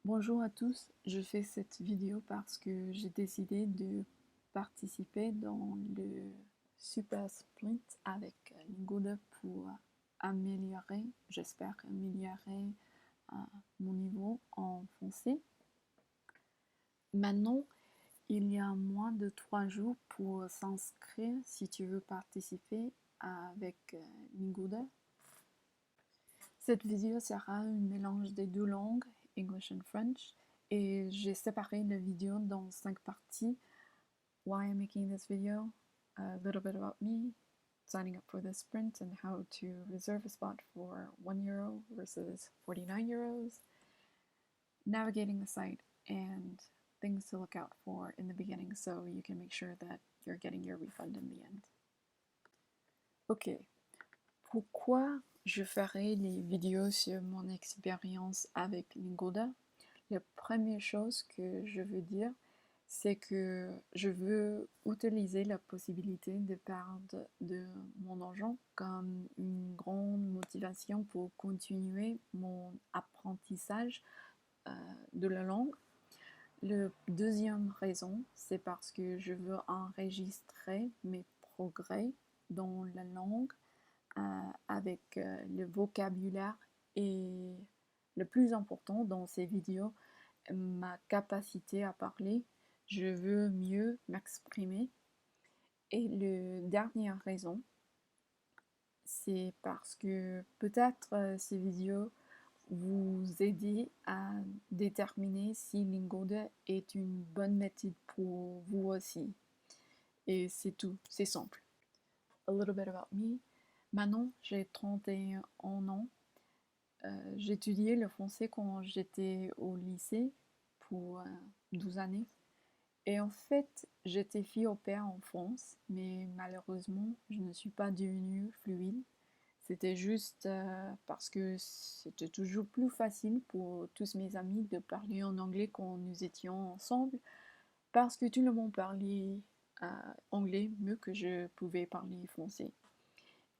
Bonjour à tous, je fais cette vidéo parce que j'ai décidé de participer dans le Super Sprint avec Lingoda pour améliorer, j'espère améliorer euh, mon niveau en français. Maintenant, il y a moins de 3 jours pour s'inscrire si tu veux participer avec Lingoda. Cette vidéo sera un mélange des deux langues, English and French, et j'ai séparé la vidéo dans 5 parties. Why I'm making this video, a little bit about me, signing up for the sprint and how to reserve a spot for €1 versus 49 euros, navigating the site, and things to look out for in the beginning so you can make sure that you're getting your refund in the end. Ok, pourquoi je ferai les vidéos sur mon expérience avec Lingoda? La première chose que je veux dire, c'est que je veux utiliser la possibilité de perdre de mon argent comme une grande motivation pour continuer mon apprentissage de la langue. La deuxième raison, c'est parce que je veux enregistrer mes progrès dans la langue avec le vocabulaire et le plus important dans ces vidéos, ma capacité à parler. Je veux mieux m'exprimer. Et la dernière raison, c'est parce que peut-être ces vidéos vous aider à déterminer si Lingoda est une bonne méthode pour vous aussi. Et c'est tout, c'est simple. A little bit about me. Maintenant, j'ai 31 ans. J'étudiais le français quand j'étais au lycée pour 12 années. Et en fait, j'étais fille au père en France, mais malheureusement, je ne suis pas devenue fluide. C'était juste parce que c'était toujours plus facile pour tous mes amis de parler en anglais quand nous étions ensemble, parce que tout le monde parlait anglais mieux que je pouvais parler français.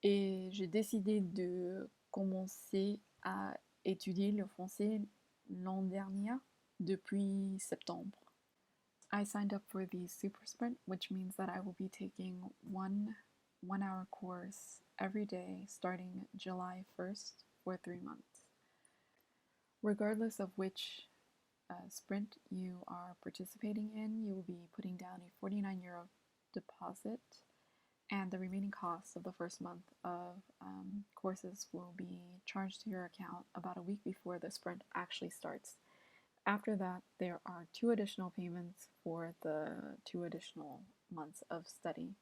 Et j'ai décidé de commencer à étudier le français l'an dernier, depuis septembre. I signed up for the Super Sprint, which means that I will be taking one-hour course every day starting July 1st for 3 months. Regardless of which sprint you are participating in, you will be putting down a €49 deposit, and the remaining costs of the first month of courses will be charged to your account about a week before the sprint actually starts. After that, there are 2 additional payments for the 2 additional months of study.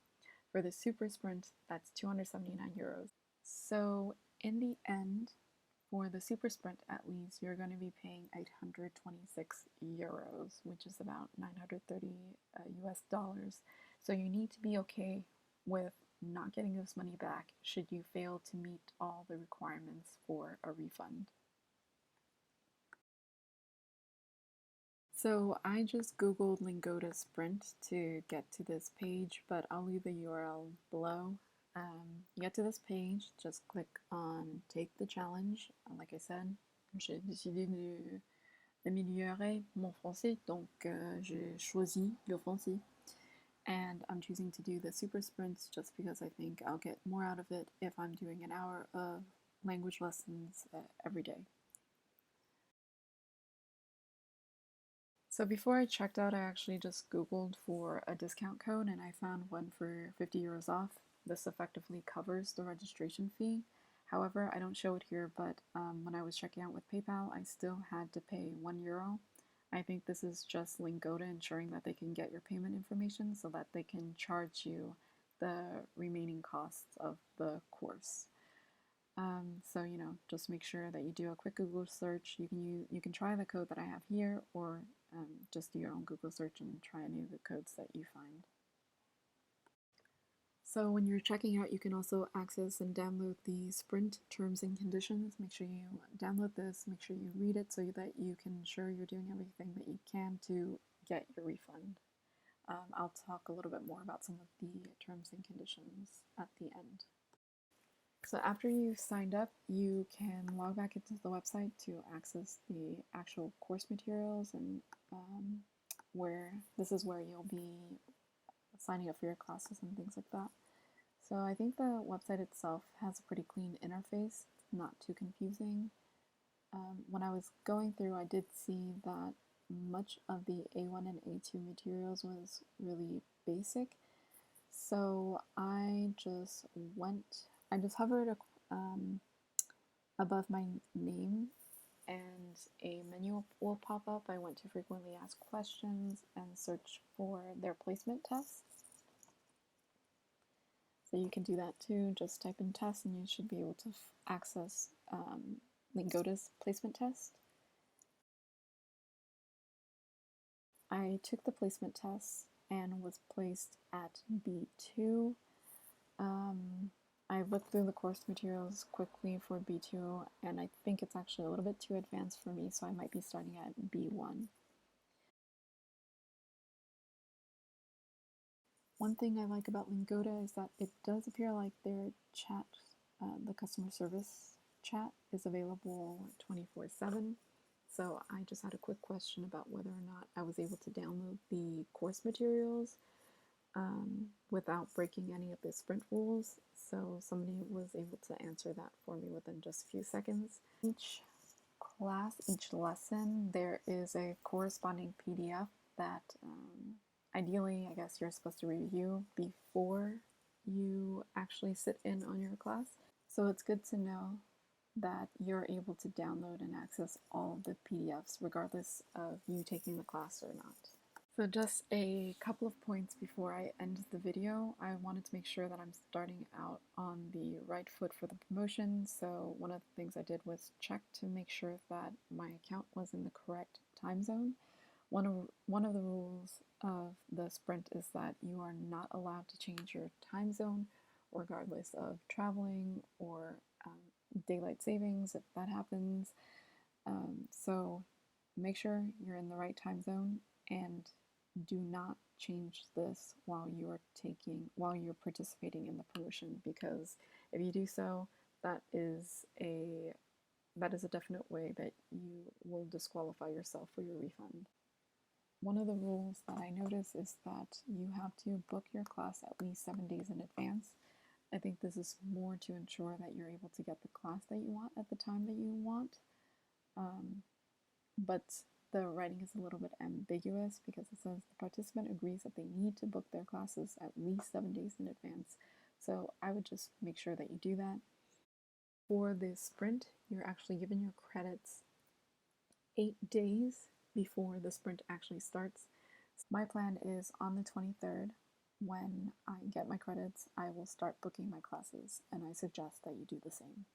For the Super Sprint, that's €279. So in the end, for the Super Sprint at least, you're going to be paying €826, which is about 930 US dollars. So you need to be okay with not getting this money back should you fail to meet all the requirements for a refund. So I just googled Lingoda Sprint to get to this page, but I'll leave the URL below. You get to this page, just click on Take the Challenge. Like I said, j'ai décidé d'améliorer mon français, donc j'ai choisi le français. And I'm choosing to do the super sprints just because I think I'll get more out of it if I'm doing an hour of language lessons every day. So before I checked out, I actually just Googled for a discount code and I found one for €50 off. This effectively covers the registration fee. However, I don't show it here, but when I was checking out with PayPal, I still had to pay €1. I think this is just Lingoda ensuring that they can get your payment information so that they can charge you the remaining costs of the course. So just make sure that you do a quick Google search. You can try the code that I have here, or just do your own Google search and try any of the codes that you find. So when you're checking out, you can also access and download the Sprint terms and conditions. Make sure you download this, make sure you read it so that you can ensure you're doing everything that you can to get your refund. I'll talk a little bit more about some of the terms and conditions at the end. So after you've signed up, you can log back into the website to access the actual course materials and where this is where you'll be signing up for your classes and things like that. So I think the website itself has a pretty clean interface, not too confusing. When I was going through, I did see that much of the A1 and A2 materials was really basic. So I just hovered above my name and a menu will pop up. I went to frequently asked questions and search for their placement tests. So you can do that too. Just type in test and you should be able to access Lingoda's placement test. I took the placement test and was placed at B2. I looked through the course materials quickly for B2, and I think it's actually a little bit too advanced for me, so I might be starting at B1. One thing I like about Lingoda is that it does appear like their chat, the customer service chat, is available 24/7. So I just had a quick question about whether or not I was able to download the course materials without breaking any of the sprint rules. So somebody was able to answer that for me within just a few seconds. Each lesson, there is a corresponding PDF that ideally, I guess, you're supposed to review before you actually sit in on your class. So it's good to know that you're able to download and access all of the PDFs regardless of you taking the class or not. So just a couple of points before I end the video. I wanted to make sure that I'm starting out on the right foot for the promotion. So one of the things I did was check to make sure that my account was in the correct time zone. One of the rules of the sprint is that you are not allowed to change your time zone regardless of traveling or daylight savings if that happens. So make sure you're in the right time zone and do not change this while you're participating in the promotion, because if you do so, that is a definite way that you will disqualify yourself for your refund. One of the rules that I notice is that you have to book your class at least 7 days in advance. I think this is more to ensure that you're able to get the class that you want at the time that you want. But the writing is a little bit ambiguous because it says the participant agrees that they need to book their classes at least 7 days in advance. So I would just make sure that you do that. For the sprint, you're actually given your credits 8 days before the sprint actually starts. My plan is on the 23rd, when I get my credits, I will start booking my classes, and I suggest that you do the same.